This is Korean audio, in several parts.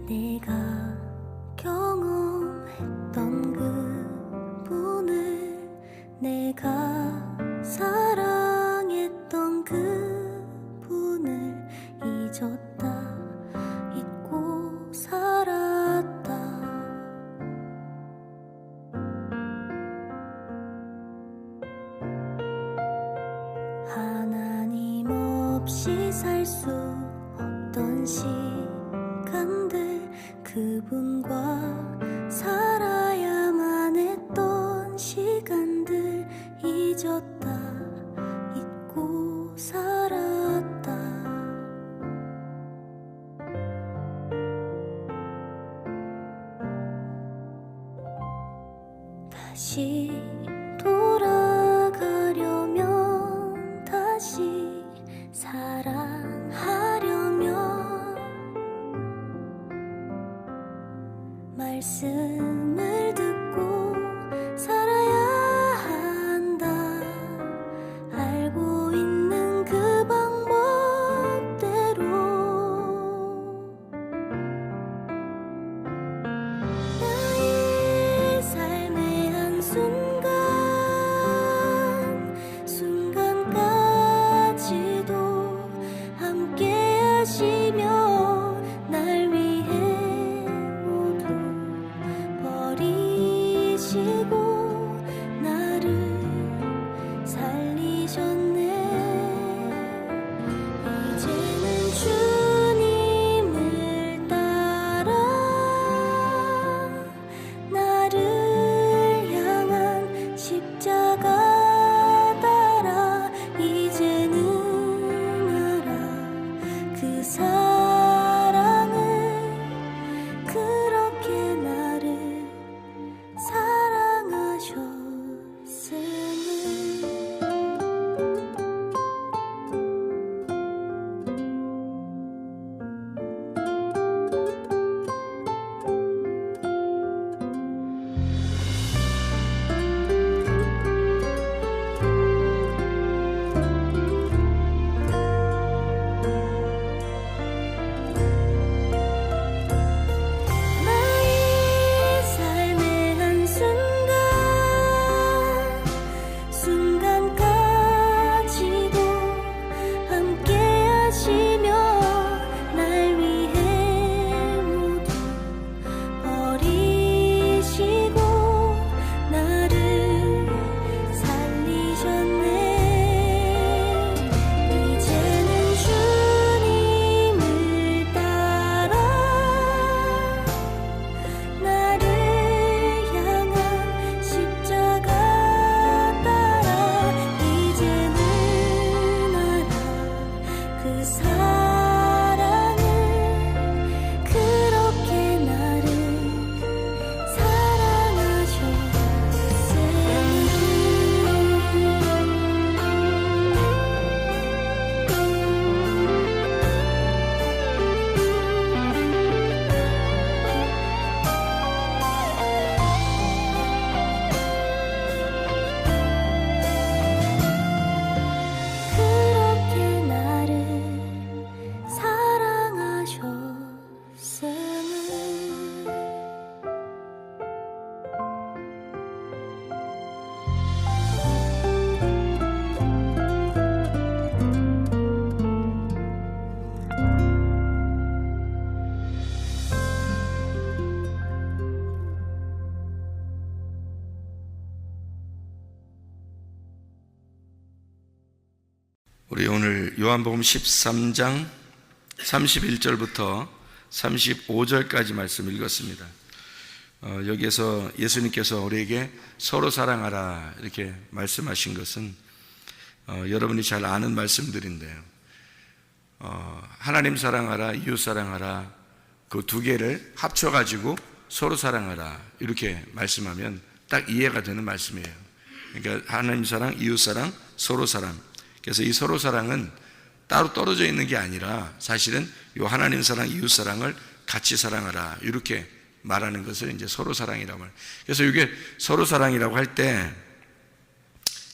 내가 경험했던 그분을, 내가 사랑했던 그분을 잊었다, 잊고 살았다. 하나님 없이 살 수 없던 시간들, 그분과 살아야만 했던 시간들 잊었다, 잊고 살았다. 다시 돌아가려면, 다시 사랑하려면 말씀을 듣고 살아야 한다. 알고 있는 그 방법대로 나의 삶의 한순간 순간까지도 함께 하시며 날 위해 모두 버리시고 나를 살리셨네. 이제는 주님을 따라 나를 향한 십자가 따라 이제는 알아. 그 사랑을, 그렇게 나를 사랑하셨음을. 나의 삶의 한순간 순간까지도 함께 하시며 날 위해 모두 버리시고 나를 살리셨네. 이제는 주님을 따라 나를 향한 십자가 따라 이제는 알아. 그 사랑을, 그렇게 나를 우리 오늘 요한복음 13장 31절부터 35절까지 말씀 읽었습니다. 여기에서 예수님께서 우리에게 서로 사랑하라 이렇게 말씀하신 것은 여러분이 잘 아는 말씀들인데요. 하나님 사랑하라, 이웃 사랑하라, 그 두 개를 합쳐가지고 서로 사랑하라 이렇게 말씀하면 딱 이해가 되는 말씀이에요. 그러니까 하나님 사랑, 이웃 사랑, 서로 사랑. 그래서 이 서로 사랑은 따로 떨어져 있는 게 아니라 사실은 이 하나님 사랑, 이웃 사랑을 같이 사랑하라 이렇게 말하는 것을 이제 서로 사랑이라고 말해요. 그래서 이게 서로 사랑이라고 할 때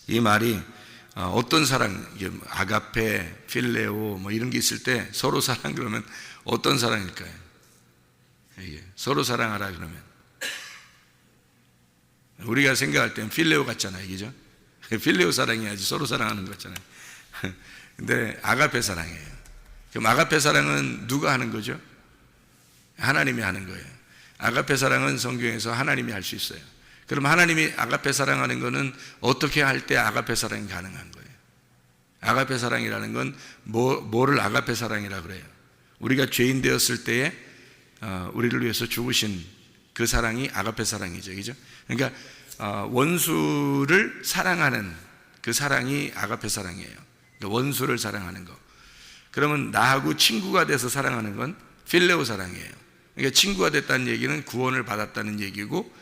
이 말이 어떤 사랑, 아가페, 필레오 뭐 이런 게 있을 때 서로 사랑 그러면 어떤 사랑일까요? 이게 서로 사랑하라 그러면 우리가 생각할 땐 필레오 같잖아요, 그죠? 필레오 사랑해야지 서로 사랑하는 거 같잖아요. 근데 아가페 사랑이에요. 그럼 아가페 사랑은 누가 하는 거죠? 하나님이 하는 거예요. 아가페 사랑은 성경에서 하나님이 할 수 있어요. 그럼 하나님이 아가페 사랑하는 거는 어떻게 할 때 아가페 사랑이 가능한 거예요? 아가페 사랑이라는 건 뭐를 아가페 사랑이라 그래요? 우리가 죄인 되었을 때에 우리를 위해서 죽으신 그 사랑이 아가페 사랑이죠, 그죠? 그러니까 원수를 사랑하는 그 사랑이 아가페 사랑이에요. 그러니까 원수를 사랑하는 거. 그러면 나하고 친구가 돼서 사랑하는 건 필레오 사랑이에요. 그러니까 친구가 됐다는 얘기는 구원을 받았다는 얘기고,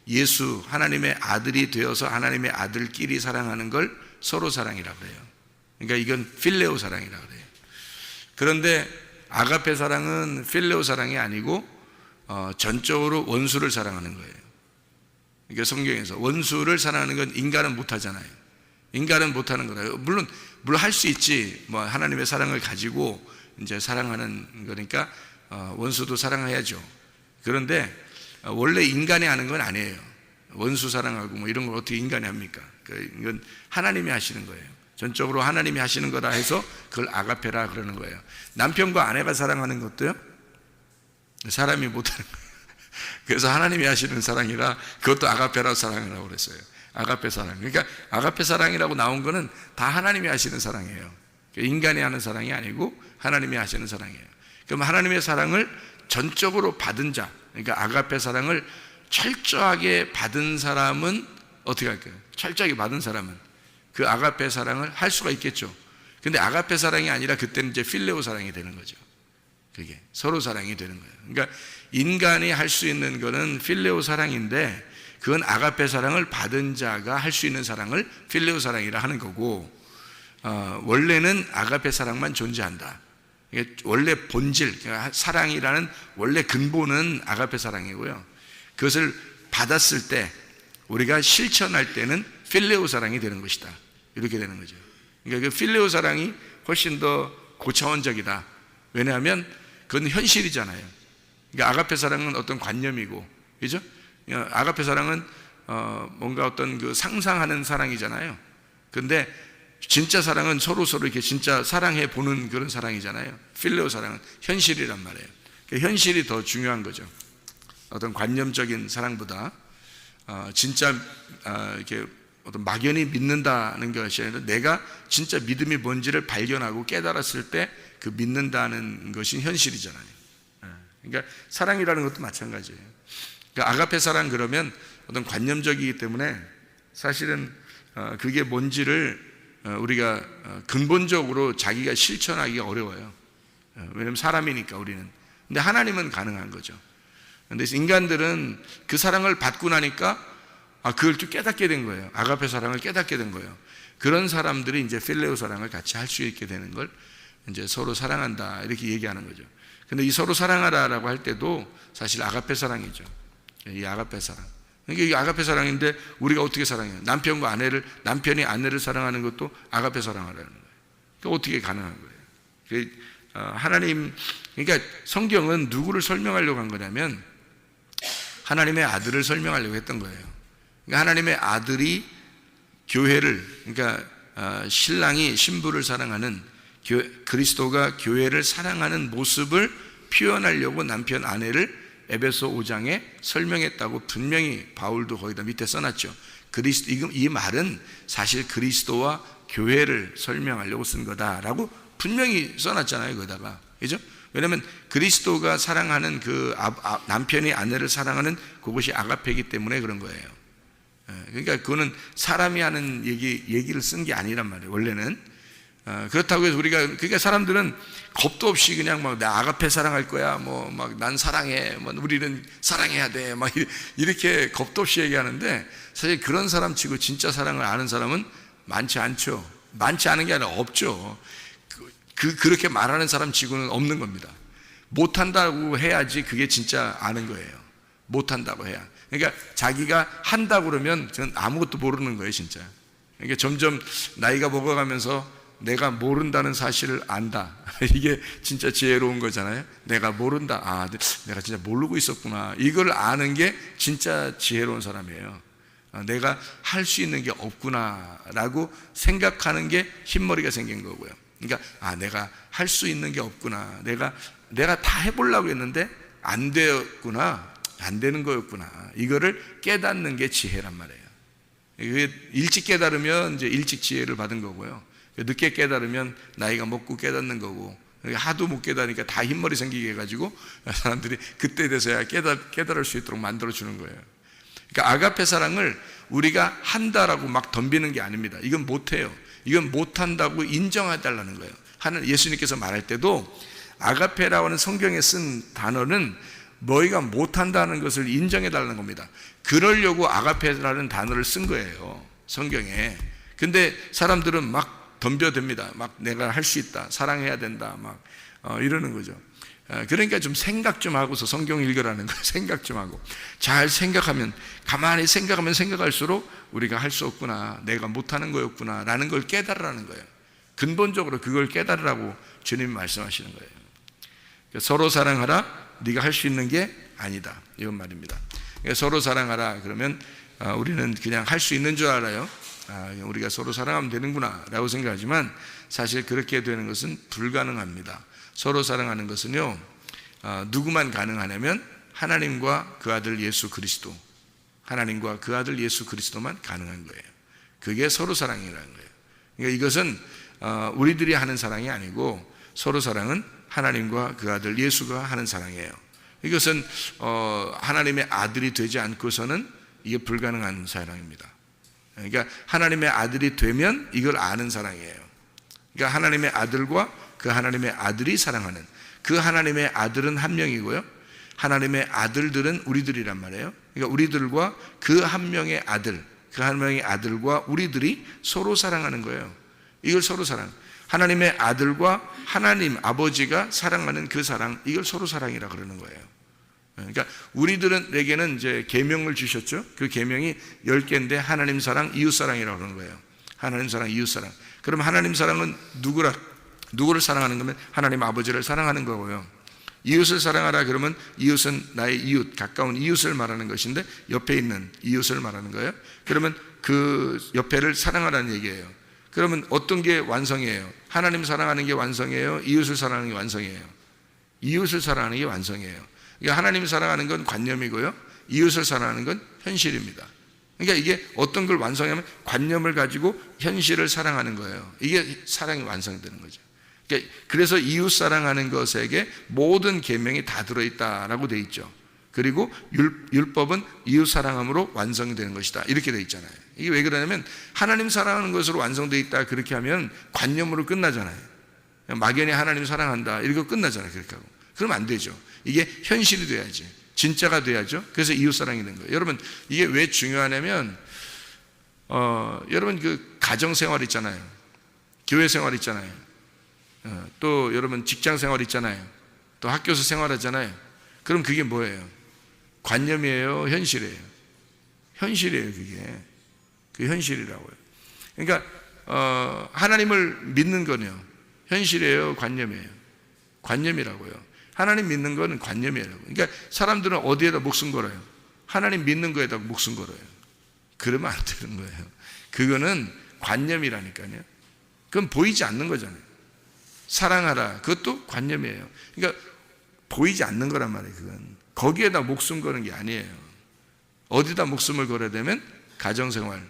예수 하나님의 아들이 되어서 하나님의 아들끼리 사랑하는 걸 서로 사랑이라고 해요. 그러니까 이건 필레오 사랑이라고 그래요. 그런데 아가페 사랑은 필레오 사랑이 아니고 전적으로 원수를 사랑하는 거예요. 그러니까 성경에서 원수를 사랑하는 건 인간은 못하잖아요. 인간은 못하는 거라요. 물론 할 수 있지. 뭐 하나님의 사랑을 가지고 이제 사랑하는 거니까 원수도 사랑해야죠. 그런데 원래 인간이 하는 건 아니에요. 원수 사랑하고 뭐 이런 걸 어떻게 인간이 합니까? 이건 하나님이 하시는 거예요. 전적으로 하나님이 하시는 거라 해서 그걸 아가페라 그러는 거예요. 남편과 아내가 사랑하는 것도요, 사람이 못하는 거예요. 그래서 하나님이 하시는 사랑이라 그것도 아가페라 사랑이라고 그랬어요. 아가페 사랑. 그러니까 아가페 사랑이라고 나온 거는 다 하나님이 하시는 사랑이에요. 인간이 하는 사랑이 아니고 하나님이 하시는 사랑이에요. 그럼 하나님의 사랑을 전적으로 받은 자, 그러니까 아가페 사랑을 철저하게 받은 사람은 어떻게 할까요? 철저하게 받은 사람은 그 아가페 사랑을 할 수가 있겠죠. 근데 아가페 사랑이 아니라 그때는 이제 필레오 사랑이 되는 거죠. 그게 서로 사랑이 되는 거예요. 그러니까 인간이 할 수 있는 거는 필레오 사랑인데, 그건 아가페 사랑을 받은 자가 할 수 있는 사랑을 필레오 사랑이라 하는 거고, 원래는 아가페 사랑만 존재한다. 원래 본질, 그러니까 사랑이라는 원래 근본은 아가페 사랑이고요. 그것을 받았을 때 우리가 실천할 때는 필레오 사랑이 되는 것이다. 이렇게 되는 거죠. 그러니까 그 필레오 사랑이 훨씬 더 고차원적이다. 왜냐하면 그건 현실이잖아요. 그러니까 아가페 사랑은 어떤 관념이고, 그죠? 아가페 사랑은 뭔가 어떤 그 상상하는 사랑이잖아요. 근데 진짜 사랑은 서로 이렇게 진짜 사랑해 보는 그런 사랑이잖아요. 필레오 사랑은 현실이란 말이에요. 그러니까 현실이 더 중요한 거죠. 어떤 관념적인 사랑보다 진짜 이렇게 어떤 막연히 믿는다는 것이 아니라 내가 진짜 믿음이 뭔지를 발견하고 깨달았을 때 그 믿는다는 것이 현실이잖아요. 그러니까 사랑이라는 것도 마찬가지예요. 그러니까 아가페 사랑 그러면 어떤 관념적이기 때문에 사실은 그게 뭔지를 우리가 근본적으로 자기가 실천하기가 어려워요. 왜냐하면 사람이니까 우리는. 근데 하나님은 가능한 거죠. 근데 인간들은 그 사랑을 받고 나니까 그걸 또 깨닫게 된 거예요. 아가페 사랑을 깨닫게 된 거예요. 그런 사람들이 이제 필레오 사랑을 같이 할 수 있게 되는 걸 이제 서로 사랑한다 이렇게 얘기하는 거죠. 근데 이 서로 사랑하라라고 할 때도 사실 아가페 사랑이죠. 이 아가페 사랑. 그러니까 이 아가페 사랑인데 우리가 어떻게 사랑해요? 남편이 아내를 사랑하는 것도 아가페 사랑하라는 거예요. 그러니까 어떻게 가능한 거예요? 하나님, 그러니까 성경은 누구를 설명하려고 한 거냐면 하나님의 아들을 설명하려고 했던 거예요. 그러니까 하나님의 아들이 교회를, 그러니까 신랑이 신부를 사랑하는, 그리스도가 교회를 사랑하는 모습을 표현하려고 남편 아내를 에베소 5장에 설명했다고 분명히 바울도 거기다 밑에 써놨죠. 이 말은 사실 그리스도와 교회를 설명하려고 쓴 거다라고 분명히 써놨잖아요, 거기다가. 그죠? 왜냐하면 그리스도가 사랑하는 그 남편이 아내를 사랑하는 그것이 아가페이기 때문에 그런 거예요. 그러니까 그거는 사람이 하는 얘기를 쓴 게 아니란 말이에요, 원래는. 그렇다고 해서 그러니까 사람들은 겁도 없이 그냥 막 나 아가페 사랑할 거야, 뭐 막 난 사랑해, 뭐 우리는 사랑해야 돼, 막 이렇게 겁도 없이 얘기하는데, 사실 그런 사람 치고 진짜 사랑을 아는 사람은 많지 않죠. 많지 않은 게 아니라 없죠. 그렇게 말하는 사람 치고는 없는 겁니다. 못한다고 해야지 그게 진짜 아는 거예요. 못한다고 해야. 그러니까 자기가 한다고 그러면 저는 아무것도 모르는 거예요, 진짜. 그러니까 점점 나이가 먹어가면서 내가 모른다는 사실을 안다. 이게 진짜 지혜로운 거잖아요. 내가 모른다. 아, 내가 진짜 모르고 있었구나. 이걸 아는 게 진짜 지혜로운 사람이에요. 내가 할 수 있는 게 없구나 라고 생각하는 게 흰머리가 생긴 거고요. 그러니까 내가 할 수 있는 게 없구나. 내가 다 해보려고 했는데 안 되었구나. 안 되는 거였구나. 이거를 깨닫는 게 지혜란 말이에요. 일찍 깨달으면 이제 일찍 지혜를 받은 거고요. 늦게 깨달으면 나이가 먹고 깨닫는 거고, 하도 못 깨달으니까 다 흰머리 생기게 해가지고 사람들이 그때 돼서야 깨달을 수 있도록 만들어주는 거예요. 그러니까 아가페 사랑을 우리가 한다라고 막 덤비는 게 아닙니다. 이건 못해요. 이건 못한다고 인정해달라는 거예요. 예수님께서 말할 때도 아가페라고 하는 성경에 쓴 단어는 너희가 못한다는 것을 인정해달라는 겁니다. 그러려고 아가페라는 단어를 쓴 거예요, 성경에. 근데 사람들은 막 덤벼듭니다. 막 내가 할 수 있다, 사랑해야 된다, 막 이러는 거죠. 그러니까 좀 생각 좀 하고서 성경 읽으라는 거예요. 생각 좀 하고 잘 생각하면, 가만히 생각하면 생각할수록 우리가 할 수 없구나, 내가 못하는 거였구나 라는 걸 깨달으라는 거예요. 근본적으로 그걸 깨달으라고 주님이 말씀하시는 거예요. 그러니까 서로 사랑하라, 네가 할 수 있는 게 아니다, 이런 말입니다. 그러니까 서로 사랑하라 그러면 우리는 그냥 할 수 있는 줄 알아요. 우리가 서로 사랑하면 되는구나 라고 생각하지만 사실 그렇게 되는 것은 불가능합니다. 서로 사랑하는 것은요, 누구만 가능하냐면 하나님과 그 아들 예수 그리스도, 하나님과 그 아들 예수 그리스도만 가능한 거예요. 그게 서로 사랑이라는 거예요. 그러니까 이것은 우리들이 하는 사랑이 아니고, 서로 사랑은 하나님과 그 아들 예수가 하는 사랑이에요. 이것은 하나님의 아들이 되지 않고서는 이게 불가능한 사랑입니다. 그러니까 하나님의 아들이 되면 이걸 아는 사랑이에요. 그러니까 하나님의 아들과 그 하나님의 아들이 사랑하는, 그 하나님의 아들은 한 명이고요, 하나님의 아들들은 우리들이란 말이에요. 그러니까 우리들과 그 한 명의 아들, 그 한 명의 아들과 우리들이 서로 사랑하는 거예요. 이걸 서로 사랑, 하나님의 아들과 하나님 아버지가 사랑하는 그 사랑, 이걸 서로 사랑이라 그러는 거예요. 그러니까 우리들에게는 이제 계명을 주셨죠. 그 계명이 10개인데 하나님 사랑, 이웃 사랑이라고 그러는 거예요. 하나님 사랑, 이웃 사랑. 그럼 하나님 사랑은 누구를 사랑하는 거면 하나님 아버지를 사랑하는 거고요. 이웃을 사랑하라 그러면 이웃은 나의 이웃, 가까운 이웃을 말하는 것인데 옆에 있는 이웃을 말하는 거예요. 그러면 그 옆에를 사랑하라는 얘기예요. 그러면 어떤 게 완성이에요? 하나님 사랑하는 게 완성이에요? 이웃을 사랑하는 게 완성이에요? 이웃을 사랑하는 게 완성이에요. 그러니까 하나님 사랑하는 건 관념이고요, 이웃을 사랑하는 건 현실입니다. 그러니까 이게 어떤 걸 완성하면 관념을 가지고 현실을 사랑하는 거예요. 이게 사랑이 완성되는 거죠. 그러니까 그래서 이웃 사랑하는 것에게 모든 계명이 다 들어있다라고 되어 있죠. 그리고 율법은 이웃 사랑함으로 완성되는 것이다, 이렇게 되어 있잖아요. 이게 왜 그러냐면 하나님 사랑하는 것으로 완성되어 있다 그렇게 하면 관념으로 끝나잖아요. 막연히 하나님 사랑한다 이렇게 끝나잖아요. 그렇게 하고 그러면 안 되죠. 이게 현실이 돼야지, 진짜가 돼야죠. 그래서 이웃 사랑이 된 거예요. 여러분, 이게 왜 중요하냐면 여러분 그 가정 생활 있잖아요, 교회 생활 있잖아요, 또 여러분 직장 생활 있잖아요, 또 학교에서 생활하잖아요. 그럼 그게 뭐예요? 관념이에요, 현실이에요? 현실이에요. 그게 현실이라고요. 그러니까 하나님을 믿는 거는요, 현실이에요, 관념이에요? 관념이라고요. 하나님 믿는 거는 관념이에요. 그러니까 사람들은 어디에다 목숨 걸어요? 하나님 믿는 거에다 목숨 걸어요. 그러면 안 되는 거예요. 그거는 관념이라니까요. 그건 보이지 않는 거잖아요. 사랑하라, 그것도 관념이에요. 그러니까 보이지 않는 거란 말이에요. 그건 거기에다 목숨 거는 게 아니에요. 어디다 목숨을 걸어야 되면 가정생활,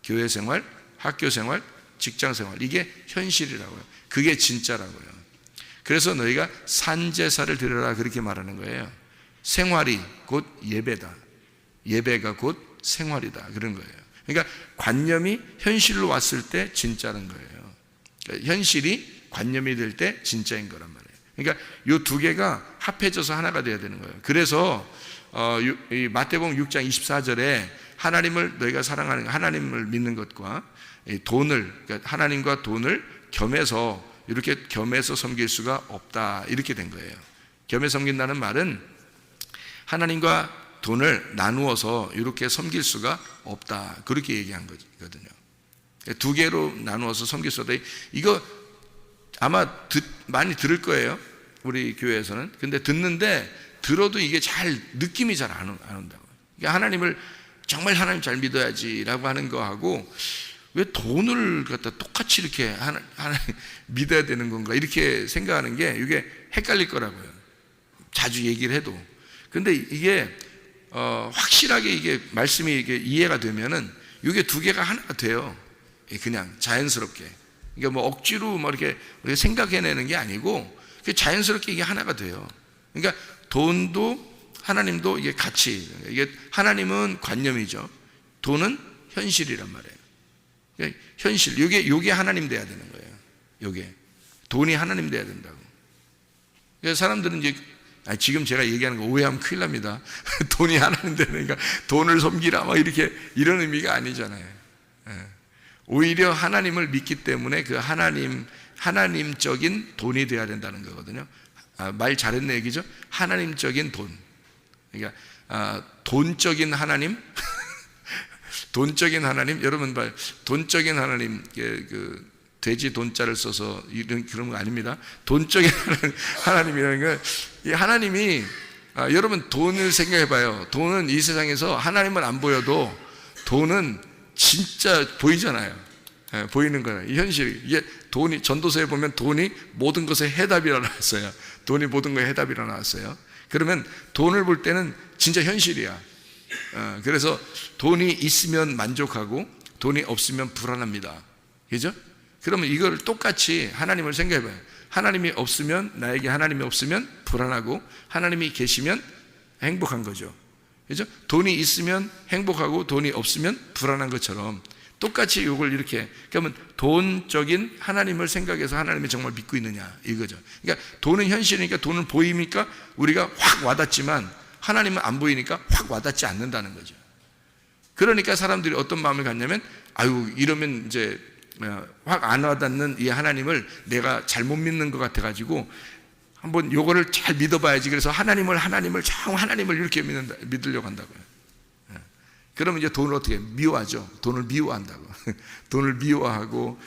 교회생활, 학교생활, 직장생활, 이게 현실이라고요. 그게 진짜라고요. 그래서 너희가 산제사를 드려라 그렇게 말하는 거예요. 생활이 곧 예배다, 예배가 곧 생활이다, 그런 거예요. 그러니까 관념이 현실로 왔을 때 진짜는 거예요. 그러니까 현실이 관념이 될 때 진짜인 거란 말이에요. 그러니까 이 두 개가 합해져서 하나가 돼야 되는 거예요. 그래서 이 마태복음 6장 24절에 하나님을 너희가 사랑하는, 하나님을 믿는 것과 돈을, 그러니까 하나님과 돈을 겸해서, 이렇게 겸해서 섬길 수가 없다, 이렇게 된 거예요. 겸해 섬긴다는 말은 하나님과 돈을 나누어서 이렇게 섬길 수가 없다, 그렇게 얘기한 거거든요. 두 개로 나누어서 섬길 수 없다. 이거 아마 많이 들을 거예요, 우리 교회에서는. 근데 듣는데 들어도 이게 잘 느낌이 잘 안 온다고. 그러니까 하나님을 정말 하나님 잘 믿어야지라고 하는 거하고 왜 돈을 갖다 똑같이 이렇게 하나님 믿어야 되는 건가 이렇게 생각하는 게 이게 헷갈릴 거라고요, 자주 얘기를 해도. 근데 이게 확실하게 이게 말씀이 이게 이해가 되면은 이게 두 개가 하나가 돼요. 그냥 자연스럽게. 그러니까 뭐 억지로 뭐 이렇게 우리가 생각해내는 게 아니고 자연스럽게 이게 하나가 돼요. 그러니까 돈도 하나님도 이게 같이, 이게 하나님은 관념이죠. 돈은 현실이란 말이에요. 그러니까 현실, 요게 하나님 돼야 되는 거예요. 요게 돈이 하나님 돼야 된다고. 그래서 사람들은 이제 지금 제가 얘기하는 거 오해하면 큰일 납니다. 돈이 하나님 되니까 돈을 섬기라 막 이렇게 이런 의미가 아니잖아요. 오히려 하나님을 믿기 때문에 그 하나님적인 돈이 돼야 된다는 거거든요. 말 잘했네 얘기죠. 하나님적인 돈. 그러니까 돈적인 하나님, 돈적인 하나님. 여러분 봐, 돈적인 하나님, 그 돼지 돈자를 써서 이런 그런 거 아닙니다. 돈적인 하나님이라는 건 이 하나님이 여러분 돈을 생각해봐요. 돈은 이 세상에서 하나님은 안 보여도 돈은 진짜 보이잖아요. 보이는 거예요. 이 현실. 이게 돈이, 전도서에 보면 돈이 모든 것의 해답이라 나왔어요. 돈이 모든 것의 해답이라 나왔어요. 그러면 돈을 볼 때는 진짜 현실이야. 그래서 돈이 있으면 만족하고 돈이 없으면 불안합니다. 그죠? 그러면 이걸 똑같이 하나님을 생각해봐요. 하나님이 없으면, 나에게 하나님이 없으면 불안하고 하나님이 계시면 행복한 거죠. 그죠? 돈이 있으면 행복하고 돈이 없으면 불안한 것처럼 똑같이 이걸 이렇게, 그러면 돈적인 하나님을 생각해서 하나님을 정말 믿고 있느냐 이거죠. 그러니까 돈은 현실이니까, 돈은 보이니까 우리가 확 와닿지만 하나님은 안 보이니까 확 와닿지 않는다는 거죠. 그러니까 사람들이 어떤 마음을 갖냐면, 아유 이러면 이제 확 안 와닿는 이 하나님을 내가 잘못 믿는 것 같아가지고 한번 요거를 잘 믿어봐야지. 그래서 하나님을 이렇게 믿으려고 한다고요. 그러면 이제 돈을 어떻게 미워하죠? 돈을 미워한다고. 돈을 미워하고,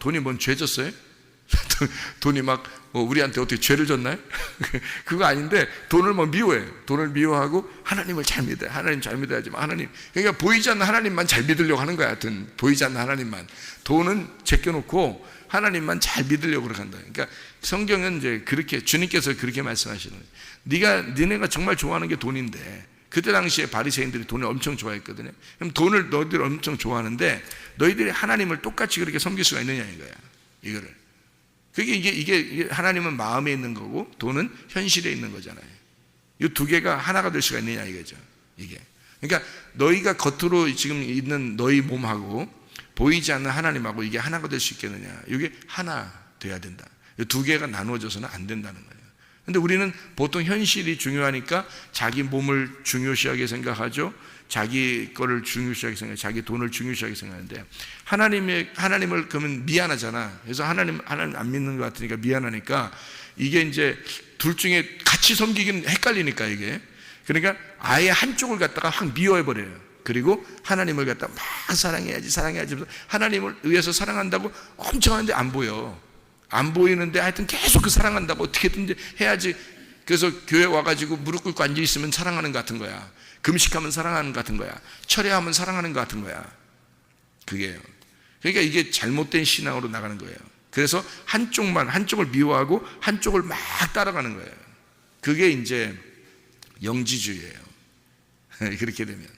돈이 뭔 죄 졌어요? 돈이 막 우리한테 어떻게 죄를 졌나요? 그거 아닌데 돈을 뭐 미워해요. 돈을 미워하고 하나님을 잘 믿어요. 하나님 잘 믿어야지. 하나님, 그러니까 보이지 않는 하나님만 잘 믿으려고 하는 거야. 하여튼 보이지 않는 하나님만. 돈은 제껴놓고 하나님만 잘 믿으려고 그렇게 한다. 그러니까 성경은 이제 그렇게, 주님께서 그렇게 말씀하시는 거예요. 니네가 정말 좋아하는 게 돈인데, 그때 당시에 바리새인들이 돈을 엄청 좋아했거든요. 그럼 돈을 너희들이 엄청 좋아하는데 너희들이 하나님을 똑같이 그렇게 섬길 수가 있느냐 이거야. 이거를. 그게 이게 하나님은 마음에 있는 거고 돈은 현실에 있는 거잖아요. 이 두 개가 하나가 될 수가 있느냐 이거죠. 이게. 그러니까 너희가 겉으로 지금 있는 너희 몸하고 보이지 않는 하나님하고 이게 하나가 될 수 있겠느냐. 이게 하나 돼야 된다. 이 두 개가 나누어져서는 안 된다는 거예요. 근데 우리는 보통 현실이 중요하니까 자기 몸을 중요시하게 생각하죠. 자기 거를 중요시하게 생각해요. 자기 돈을 중요시하게 생각하는데 하나님을 그러면 미안하잖아. 그래서 하나님 안 믿는 것 같으니까 미안하니까 이게 이제 둘 중에 같이 섬기기는 헷갈리니까 이게. 그러니까 아예 한쪽을 갖다가 확 미워해버려요. 그리고 하나님을 갖다가 막 사랑해야지 하나님을 위해서 사랑한다고 엄청 하는데 안 보여. 안 보이는데 하여튼 계속 그 사랑한다고 어떻게든 해야지. 그래서 교회 와가지고 무릎 꿇고 앉아있으면 사랑하는 것 같은 거야. 금식하면 사랑하는 것 같은 거야. 철회하면 사랑하는 것 같은 거야. 그게요. 그러니까 이게 잘못된 신앙으로 나가는 거예요. 그래서 한쪽을 미워하고 한쪽을 막 따라가는 거예요. 그게 이제 영지주의예요. 그렇게 되면.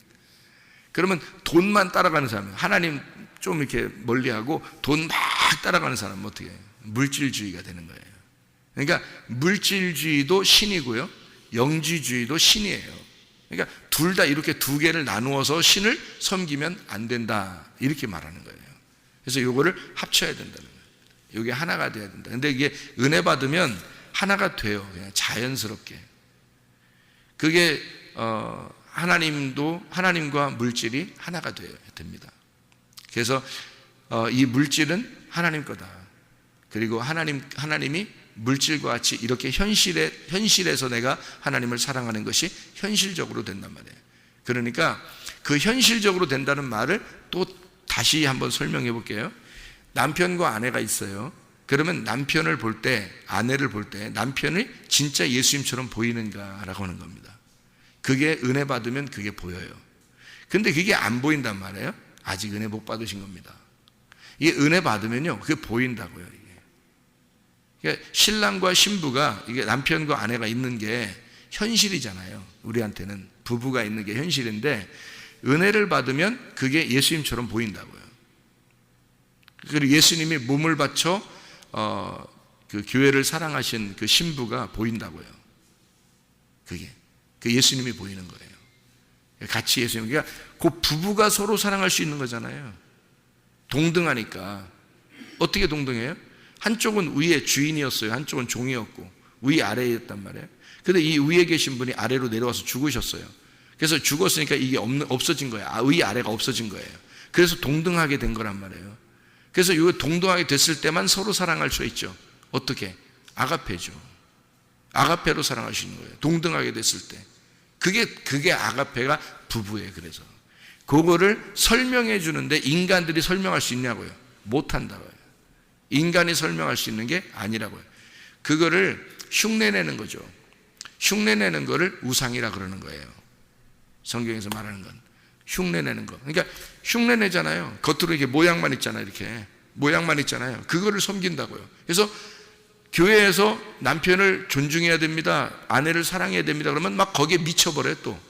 그러면 돈만 따라가는 사람은, 하나님 좀 이렇게 멀리하고 돈 막 따라가는 사람은 어떻게 해요? 물질주의가 되는 거예요. 그러니까 물질주의도 신이고요, 영지주의도 신이에요. 그러니까 둘 다 이렇게 두 개를 나누어서 신을 섬기면 안 된다 이렇게 말하는 거예요. 그래서 요거를 합쳐야 된다는 거예요. 이게 하나가 돼야 된다. 근데 이게 은혜 받으면 하나가 돼요. 그냥 자연스럽게. 그게 하나님과 물질이 하나가 됩니다. 그래서 이 물질은 하나님 거다. 그리고 하나님이 물질과 같이 이렇게 현실에서 내가 하나님을 사랑하는 것이 현실적으로 된단 말이에요. 그러니까 그 현실적으로 된다는 말을 또 다시 한번 설명해 볼게요. 남편과 아내가 있어요. 그러면 남편을 볼 때, 아내를 볼 때 남편이 진짜 예수님처럼 보이는가라고 하는 겁니다. 그게 은혜 받으면 그게 보여요. 근데 그게 안 보인단 말이에요. 아직 은혜 못 받으신 겁니다. 이게 은혜 받으면요, 그게 보인다고요. 이게. 그러니까 신랑과 신부가, 이게 남편과 아내가 있는 게 현실이잖아요. 우리한테는 부부가 있는 게 현실인데, 은혜를 받으면 그게 예수님처럼 보인다고요. 그리고 예수님이 몸을 바쳐 그 교회를 사랑하신 그 신부가 보인다고요. 그게 그 예수님이 보이는 거예요. 같이 예수님, 그러니까 그 부부가 서로 사랑할 수 있는 거잖아요. 동등하니까. 어떻게 동등해요? 한쪽은 위에 주인이었어요. 한쪽은 종이었고 위 아래였단 말이에요. 근데 이 위에 계신 분이 아래로 내려와서 죽으셨어요. 그래서 죽었으니까 이게 없어진 거예요. 위 아래가 없어진 거예요. 그래서 동등하게 된 거란 말이에요. 그래서 이거 동등하게 됐을 때만 서로 사랑할 수 있죠. 어떻게? 아가페죠. 아가페로 사랑할 수 있는 거예요. 동등하게 됐을 때. 그게 아가페가 부부예요. 그래서 그거를 설명해 주는데 인간들이 설명할 수 있냐고요? 못 한다고요. 인간이 설명할 수 있는 게 아니라고요. 그거를 흉내내는 거죠. 흉내내는 거를 우상이라 그러는 거예요. 성경에서 말하는 건 흉내내는 거. 그러니까 흉내내잖아요. 겉으로 이렇게 모양만 있잖아요. 이렇게 모양만 있잖아요. 그거를 섬긴다고요. 그래서 교회에서 남편을 존중해야 됩니다, 아내를 사랑해야 됩니다 그러면 막 거기에 미쳐버려요. 또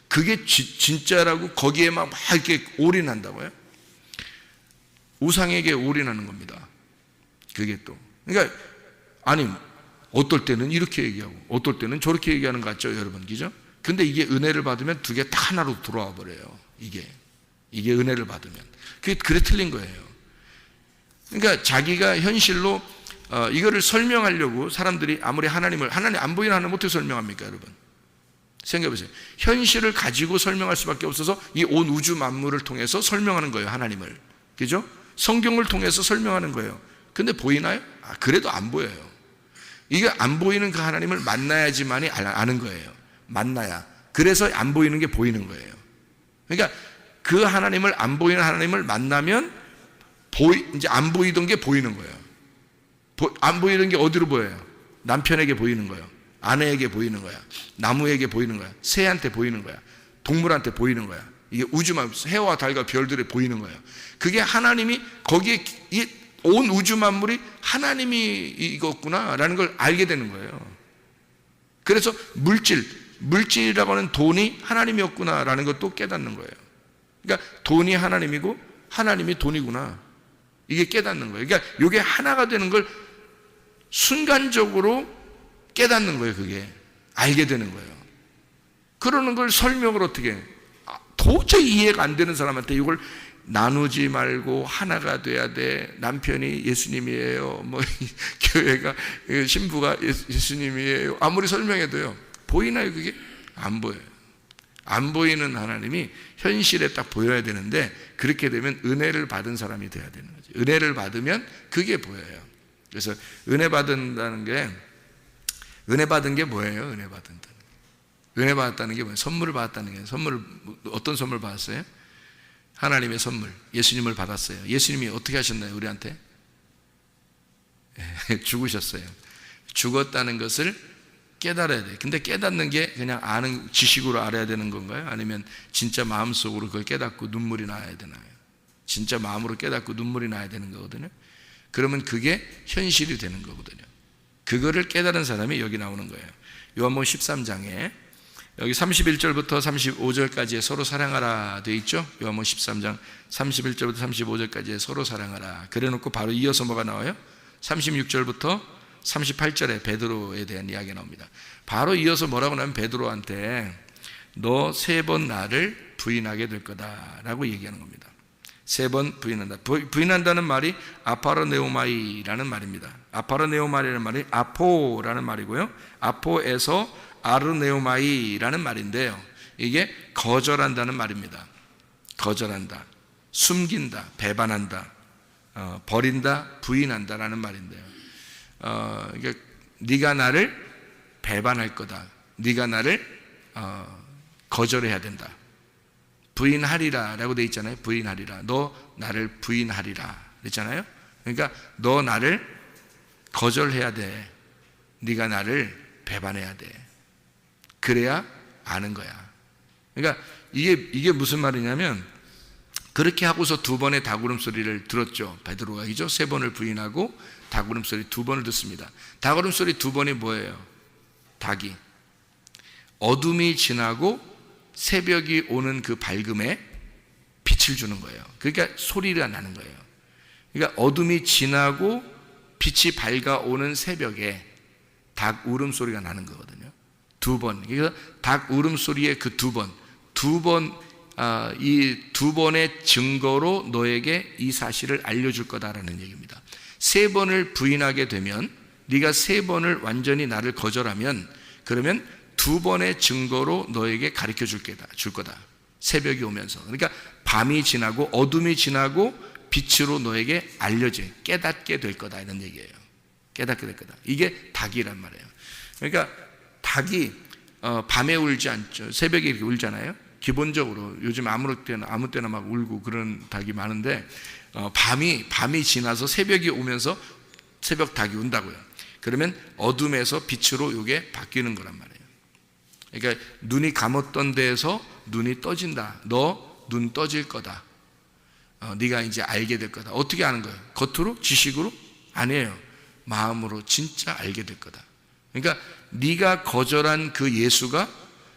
그게 진짜라고 거기에 막 이렇게 올인한다고요. 우상에게 올인하는 겁니다. 그게 또 그러니까 아니 어떨 때는 이렇게 얘기하고 어떨 때는 저렇게 얘기하는 것 같죠, 여러분, 그죠? 근데 이게 은혜를 받으면 두 개 다 하나로 돌아와 버려요. 이게 은혜를 받으면 그게 그래 틀린 거예요. 그러니까 자기가 현실로 이거를 설명하려고 사람들이 아무리 하나님 안 보이는 하나님 어떻게 설명합니까, 여러분? 생각해보세요. 현실을 가지고 설명할 수밖에 없어서 이 온 우주 만물을 통해서 설명하는 거예요, 하나님을. 그죠? 성경을 통해서 설명하는 거예요. 근데 보이나요? 그래도 안 보여요. 이게 안 보이는 그 하나님을 만나야지만이 아는 거예요. 만나야. 그래서 안 보이는 게 보이는 거예요. 그러니까 그 하나님을, 안 보이는 하나님을 만나면 이제 안 보이던 게 보이는 거예요. 안 보이는 게 어디로 보여요? 남편에게 보이는 거예요. 아내에게 보이는 거야. 나무에게 보이는 거야. 새한테 보이는 거야. 동물한테 보이는 거야. 이게 우주만, 해와 달과 별들에 보이는 거예요. 그게 하나님이 거기에 온 우주 만물이 하나님이 이거구나라는 걸 알게 되는 거예요. 그래서 물질이라고 하는 돈이 하나님이었구나라는 것도 깨닫는 거예요. 그러니까 돈이 하나님이고 하나님이 돈이구나, 이게 깨닫는 거예요. 그러니까 이게 하나가 되는 걸 순간적으로 깨닫는 거예요. 그게 알게 되는 거예요. 그러는 걸 설명을 어떻게 해? 도저히 이해가 안 되는 사람한테 이걸 나누지 말고 하나가 돼야 돼. 남편이 예수님이에요. 뭐 교회가, 신부가 예수님이에요. 아무리 설명해도요, 보이나요? 그게 안 보여요. 안 보이는 하나님이 현실에 딱 보여야 되는데, 그렇게 되면 은혜를 받은 사람이 돼야 되는 거죠. 은혜를 받으면 그게 보여요. 그래서 은혜 받은 게 뭐예요? 은혜 받았다는 게 뭐예요? 선물을 받았다는 게, 어떤 선물 받았어요? 하나님의 선물, 예수님을 받았어요. 예수님이 어떻게 하셨나요, 우리한테? 죽으셨어요. 죽었다는 것을 깨달아야 돼요. 근데 깨닫는 게 그냥 아는 지식으로 알아야 되는 건가요? 아니면 진짜 마음속으로 그걸 깨닫고 눈물이 나야 되나요? 진짜 마음으로 깨닫고 눈물이 나야 되는 거거든요. 그러면 그게 현실이 되는 거거든요. 그거를 깨달은 사람이 여기 나오는 거예요. 요한복음 13장에 여기 31절부터 35절까지의 서로 사랑하라 되어 있죠. 요한복음 13장 31절부터 35절까지의 서로 사랑하라 그래놓고 바로 이어서 뭐가 나와요? 36절부터 38절에 베드로에 대한 이야기가 나옵니다. 바로 이어서 뭐라고 나오면 베드로한테 너 3번 나를 부인하게 될 거다라고 얘기하는 겁니다. 3번 부인한다. 부인한다는 말이 아파르네오마이라는 말입니다. 아파르네오마이라는 말이 아포라는 말이고요. 아포에서 아르네오마이라는 말인데요, 이게 거절한다는 말입니다. 거절한다, 숨긴다, 배반한다, 버린다, 부인한다라는 말인데요. 이게 네가 나를 배반할 거다, 네가 나를 거절해야 된다. 부인하리라 라고 되어 있잖아요. 부인하리라, 너 나를 부인하리라 그랬잖아요. 그러니까 너 나를 거절해야 돼. 네가 나를 배반해야 돼. 그래야 아는 거야. 그러니까 이게 무슨 말이냐면, 그렇게 하고서 두 번의 닭울음 소리를 들었죠. 베드로가. 그죠? 세 번을 부인하고 닭울음 소리 두 번을 듣습니다. 닭울음 소리 두 번이 뭐예요? 닭이 어둠이 지나고 새벽이 오는 그 밝음에 빛을 주는 거예요. 그러니까 소리가 나는 거예요. 그러니까 어둠이 지나고 빛이 밝아오는 새벽에 닭 울음소리가 나는 거거든요. 두 번. 그래서 닭 울음소리의 그 두 번, 이 두 번의 증거로 너에게 이 사실을 알려줄 거다라는 얘기입니다. 세 번을 부인하게 되면, 네가 세 번을 완전히 나를 거절하면, 그러면 두 번의 증거로 너에게 가르쳐 줄 거다. 새벽이 오면서. 그러니까 밤이 지나고 어둠이 지나고 빛으로 너에게 깨닫게 될 거다, 이런 얘기예요. 깨닫게 될 거다. 이게 닭이란 말이에요. 그러니까 닭이 밤에 울지 않죠. 새벽에 이렇게 울잖아요. 기본적으로 요즘 아무 때나 막 울고 그런 닭이 많은데, 밤이 지나서 새벽이 오면서 새벽 닭이 운다고요. 그러면 어둠에서 빛으로 이게 바뀌는 거란 말이에요. 그러니까 눈이 감았던 데에서 눈이 떠진다. 너 눈 떠질 거다. 네가 이제 알게 될 거다. 어떻게 아는 거예요? 겉으로? 지식으로? 아니에요. 마음으로 진짜 알게 될 거다. 그러니까 네가 거절한 그 예수가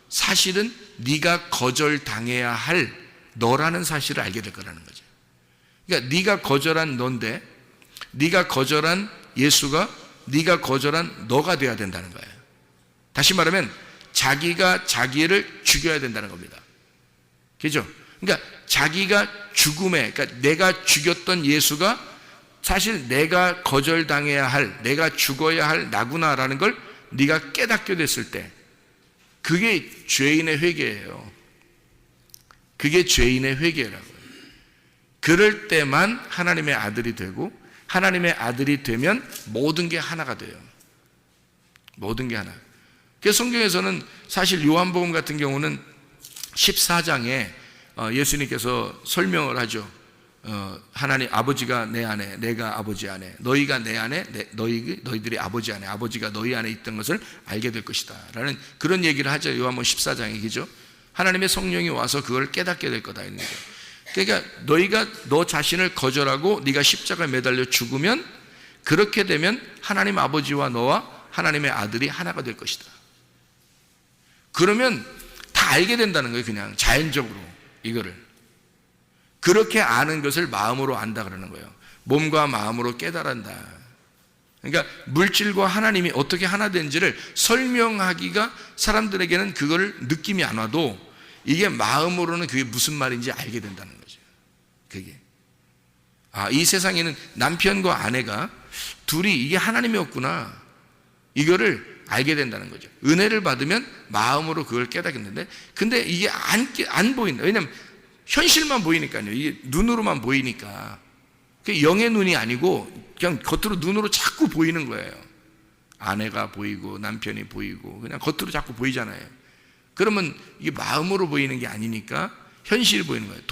사실은 네가 거절당해야 할 너라는 사실을 알게 될 거라는 거죠. 그러니까 네가 거절한 너인데, 네가 거절한 예수가 네가 거절한 너가 돼야 된다는 거예요. 다시 말하면 자기가 자기를 죽여야 된다는 겁니다. 그죠? 그러니까 자기가 그러니까 내가 죽였던 예수가 사실 내가 거절당해야 할, 내가 죽어야 할 나구나라는 걸 네가 깨닫게 됐을 때, 그게 죄인의 회개예요. 그게 죄인의 회개라고요. 그럴 때만 하나님의 아들이 되고, 하나님의 아들이 되면 모든 게 하나가 돼요. 모든 게 하나. 그래서 성경에서는 사실 요한복음 같은 경우는 14장에 예수님께서 설명을 하죠. 하나님 아버지가 내 안에, 내가 아버지 안에, 너희가 내 안에, 너희들이 아버지 안에, 아버지가 너희 안에 있던 것을 알게 될 것이다 라는 그런 얘기를 하죠. 요한복음 14장에. 그죠? 하나님의 성령이 와서 그걸 깨닫게 될 거다, 이런 거죠. 그러니까 너희가 너 자신을 거절하고 네가 십자가에 매달려 죽으면, 그렇게 되면 하나님 아버지와 너와 하나님의 아들이 하나가 될 것이다. 그러면 다 알게 된다는 거예요. 그냥 자연적으로 이거를. 그렇게 아는 것을 마음으로 안다 그러는 거예요. 몸과 마음으로 깨달은다. 그러니까 물질과 하나님이 어떻게 하나 된지를 설명하기가 사람들에게는 그걸 느낌이 안 와도, 이게 마음으로는 그게 무슨 말인지 알게 된다는 거죠. 그게. 이 세상에는 남편과 아내가 둘이 이게 하나님이었구나, 이거를 알게 된다는 거죠. 은혜를 받으면 마음으로 그걸 깨닫겠는데, 근데 이게 안 보인다. 왜냐하면 현실만 보이니까요. 이게 눈으로만 보이니까. 그게 영의 눈이 아니고 그냥 겉으로 눈으로 자꾸 보이는 거예요. 아내가 보이고 남편이 보이고 그냥 겉으로 자꾸 보이잖아요. 그러면 이게 마음으로 보이는 게 아니니까 현실이 보이는 거예요.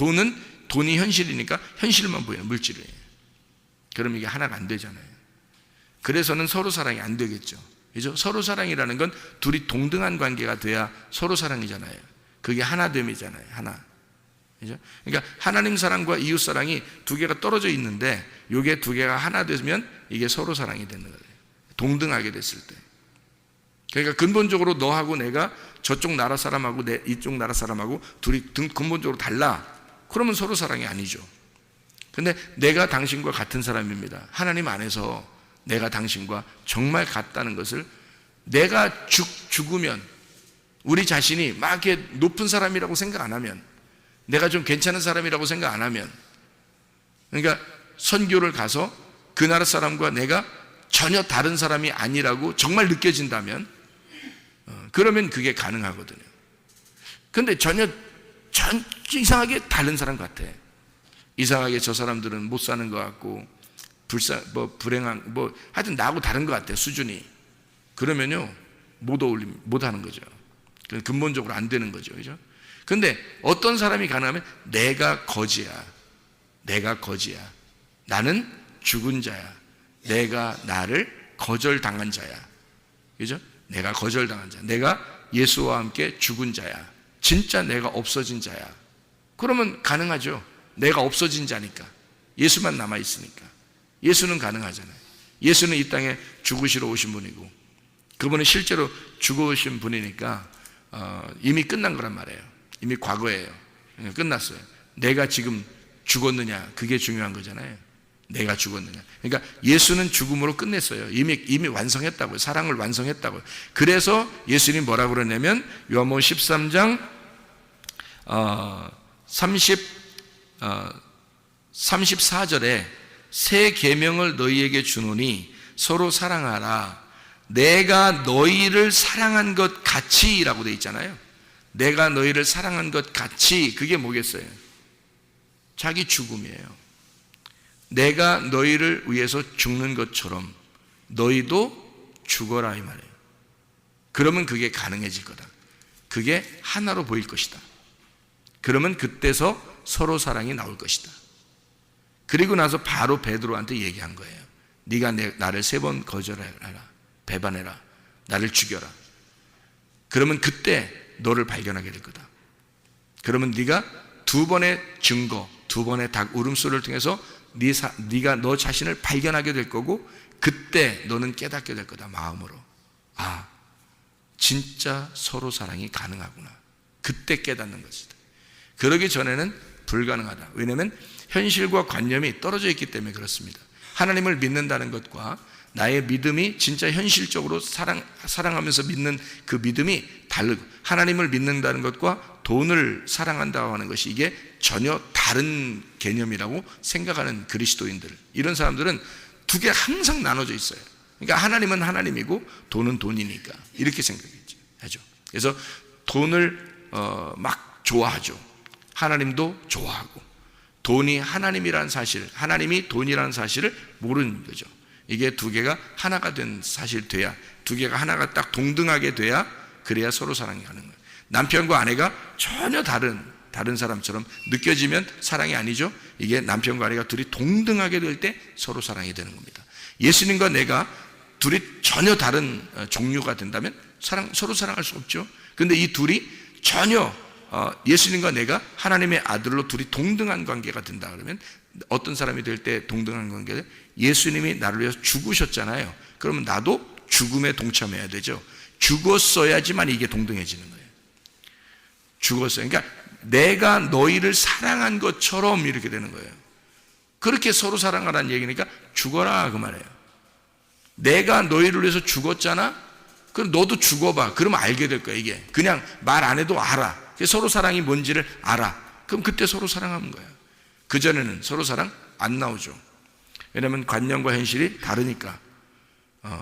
돈이 현실이니까 현실만 보이는, 물질이에요. 그럼 이게 하나가 안 되잖아요. 그래서는 서로 사랑이 안 되겠죠. 그죠? 서로 사랑이라는 건 둘이 동등한 관계가 돼야 서로 사랑이잖아요. 그게 하나됨이잖아요. 하나. 그죠? 그러니까 하나님 사랑과 이웃 사랑이 두 개가 떨어져 있는데, 이게 두 개가 하나 되면 이게 서로 사랑이 되는 거예요. 동등하게 됐을 때. 그러니까 근본적으로 너하고 내가 저쪽 나라 사람하고 이쪽 나라 사람하고 둘이 근본적으로 달라. 그러면 서로 사랑이 아니죠. 근데 내가 당신과 같은 사람입니다. 하나님 안에서 내가 당신과 정말 같다는 것을, 내가 죽으면 우리 자신이 막 이렇게 높은 사람이라고 생각 안 하면, 내가 좀 괜찮은 사람이라고 생각 안 하면, 그러니까 선교를 가서 그 나라 사람과 내가 전혀 다른 사람이 아니라고 정말 느껴진다면, 그러면 그게 가능하거든요. 근데 전혀 이상하게 다른 사람 같아. 이상하게 저 사람들은 못 사는 것 같고, 불행한, 하여튼 나하고 다른 것 같아, 수준이. 그러면요, 못 하는 거죠. 근본적으로 안 되는 거죠. 그죠? 근데 어떤 사람이 가능하면, 내가 거지야. 나는 죽은 자야. 내가 나를 거절당한 자야. 그죠? 내가 거절당한 자. 내가 예수와 함께 죽은 자야. 진짜 내가 없어진 자야. 그러면 가능하죠. 내가 없어진 자니까. 예수만 남아있으니까. 예수는 가능하잖아요. 예수는 이 땅에 죽으시러 오신 분이고, 그분은 실제로 죽으신 분이니까 이미 끝난 거란 말이에요. 이미 과거예요. 끝났어요. 내가 지금 죽었느냐, 그게 중요한 거잖아요. 내가 죽었느냐. 그러니까 예수는 죽음으로 끝냈어요. 이미 완성했다고요. 사랑을 완성했다고요. 그래서 예수님이 뭐라고 그러냐면 요한복음 13장 34절에 새 계명을 너희에게 주노니 서로 사랑하라. 내가 너희를 사랑한 것 같이 라고 되어 있잖아요. 내가 너희를 사랑한 것 같이, 그게 뭐겠어요? 자기 죽음이에요. 내가 너희를 위해서 죽는 것처럼 너희도 죽어라, 이 말이에요. 그러면 그게 가능해질 거다. 그게 하나로 보일 것이다. 그러면 그때서 서로 사랑이 나올 것이다. 그리고 나서 바로 베드로한테 얘기한 거예요. 네가 나를 3번 거절해라, 배반해라, 나를 죽여라. 그러면 그때 너를 발견하게 될 거다. 그러면 네가 2번의 증거, 2번의 닭 울음소리를 통해서 네가 너 자신을 발견하게 될 거고, 그때 너는 깨닫게 될 거다. 마음으로. 아, 진짜 서로 사랑이 가능하구나. 그때 깨닫는 것이다. 그러기 전에는 불가능하다. 왜냐하면 현실과 관념이 떨어져 있기 때문에 그렇습니다. 하나님을 믿는다는 것과 나의 믿음이 진짜 현실적으로 사랑하면서 믿는 그 믿음이 다르고, 하나님을 믿는다는 것과 돈을 사랑한다고 하는 것이 이게 전혀 다른 개념이라고 생각하는 그리스도인들, 이런 사람들은 두 개 항상 나눠져 있어요. 그러니까 하나님은 하나님이고 돈은 돈이니까 이렇게 생각하죠. 그래서 돈을 막 좋아하죠. 하나님도 좋아하고, 돈이 하나님이라는 사실, 하나님이 돈이라는 사실을 모르는 거죠. 이게 두 개가 하나가 된 사실 돼야, 두 개가 하나가 딱 동등하게 돼야, 그래야 서로 사랑이 가는 거예요. 남편과 아내가 전혀 다른 사람처럼 느껴지면 사랑이 아니죠. 이게 남편과 아내가 둘이 동등하게 될 때 서로 사랑이 되는 겁니다. 예수님과 내가 둘이 전혀 다른 종류가 된다면 서로 사랑할 수 없죠. 그런데 이 둘이 전혀 예수님과 내가 하나님의 아들로 둘이 동등한 관계가 된다 그러면, 어떤 사람이 될 때 동등한 관계를, 예수님이 나를 위해서 죽으셨잖아요. 그러면 나도 죽음에 동참해야 되죠. 죽었어야지만 이게 동등해지는 거예요. 죽었어요. 그러니까 내가 너희를 사랑한 것처럼 이렇게 되는 거예요. 그렇게 서로 사랑하라는 얘기니까 죽어라, 그 말이에요. 내가 너희를 위해서 죽었잖아? 그럼 너도 죽어봐. 그러면 알게 될 거야. 이게 그냥 말 안 해도 알아. 서로 사랑이 뭔지를 알아. 그럼 그때 서로 사랑하는 거야. 그전에는 서로 사랑 안 나오죠. 왜냐하면 관념과 현실이 다르니까.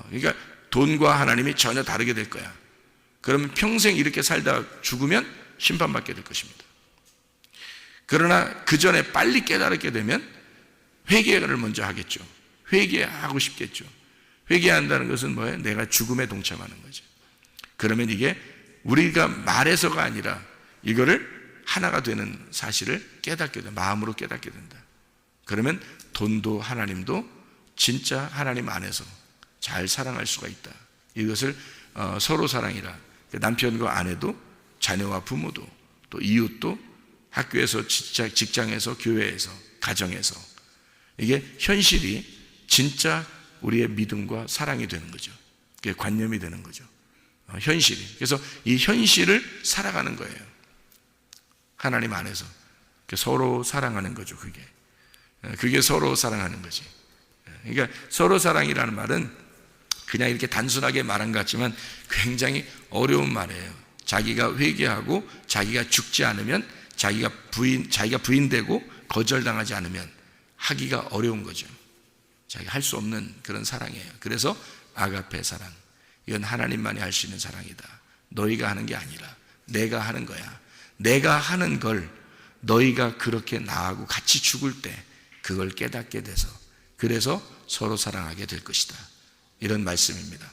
그러니까 돈과 하나님이 전혀 다르게 될 거야. 그러면 평생 이렇게 살다 죽으면 심판받게 될 것입니다. 그러나 그 전에 빨리 깨달게 되면 회개를 먼저 하겠죠. 회개하고 싶겠죠. 회개한다는 것은 뭐예요? 내가 죽음에 동참하는 거죠. 그러면 이게 우리가 말해서가 아니라 이거를 하나가 되는 사실을 깨닫게 된다. 마음으로 깨닫게 된다. 그러면 돈도 하나님도 진짜 하나님 안에서 잘 사랑할 수가 있다. 이것을 서로 사랑이라, 남편과 아내도, 자녀와 부모도, 또 이웃도, 학교에서, 직장에서, 교회에서, 가정에서, 이게 현실이 진짜 우리의 믿음과 사랑이 되는 거죠. 그게 관념이 되는 거죠. 현실이. 그래서 이 현실을 살아가는 거예요. 하나님 안에서 서로 사랑하는 거죠. 그게 서로 사랑하는 거지. 그러니까 서로 사랑이라는 말은 그냥 이렇게 단순하게 말한 것 같지만 굉장히 어려운 말이에요. 자기가 회개하고 자기가 죽지 않으면, 자기가 부인되고 거절당하지 않으면 하기가 어려운 거죠. 자기가 할 수 없는 그런 사랑이에요. 그래서 아가페 사랑, 이건 하나님만이 할 수 있는 사랑이다. 너희가 하는 게 아니라 내가 하는 거야. 내가 하는 걸 너희가 그렇게 나하고 같이 죽을 때 그걸 깨닫게 돼서, 그래서 서로 사랑하게 될 것이다. 이런 말씀입니다.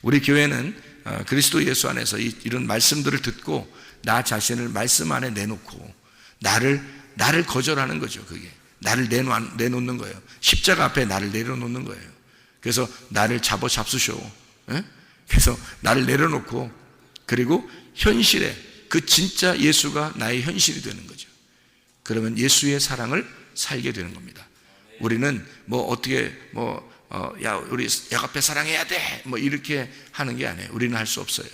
우리 교회는 그리스도 예수 안에서 이런 말씀들을 듣고 나 자신을 말씀 안에 내놓고 나를 거절하는 거죠. 그게 나를 내놓는 거예요. 십자가 앞에 나를 내려놓는 거예요. 그래서 나를 잡수셔. 그래서 나를 내려놓고, 그리고 현실에 그 진짜 예수가 나의 현실이 되는 거죠. 그러면 예수의 사랑을 살게 되는 겁니다. 우리는 뭐 어떻게 야 우리 야곱배 사랑해야 돼 뭐 이렇게 하는 게 아니에요. 우리는 할 수 없어요.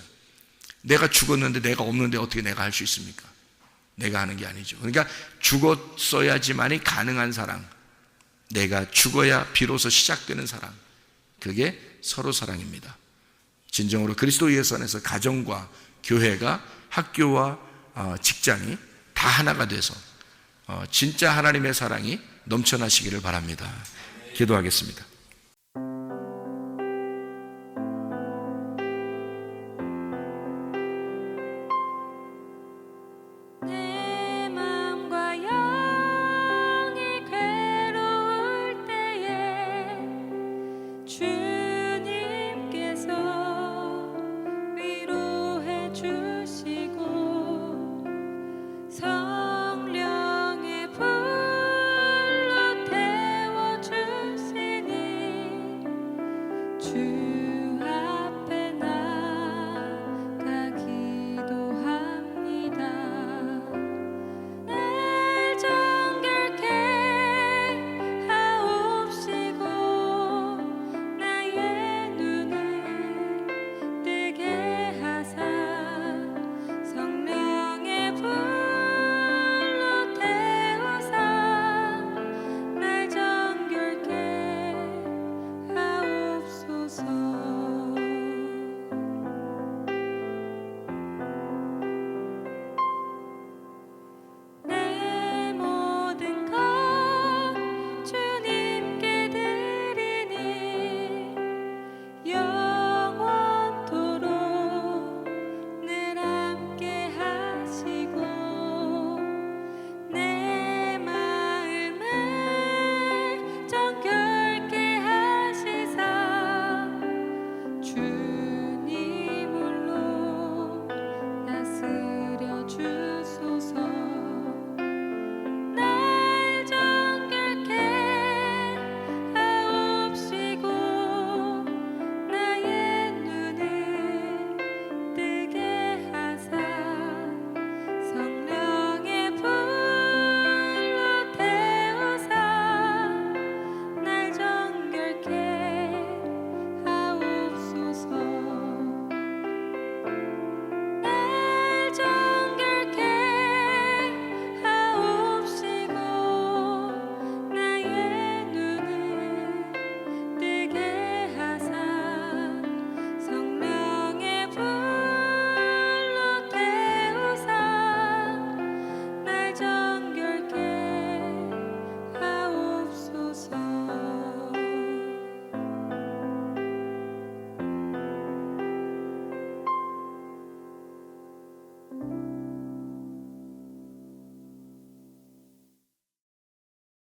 내가 죽었는데 내가 없는데 어떻게 내가 할 수 있습니까? 내가 하는 게 아니죠. 그러니까 죽었어야지만이 가능한 사랑, 내가 죽어야 비로소 시작되는 사랑, 그게 서로 사랑입니다. 진정으로 그리스도 예수 안에서 가정과 교회가, 학교와 직장이 다 하나가 돼서 진짜 하나님의 사랑이 넘쳐나시기를 바랍니다. 기도하겠습니다. 내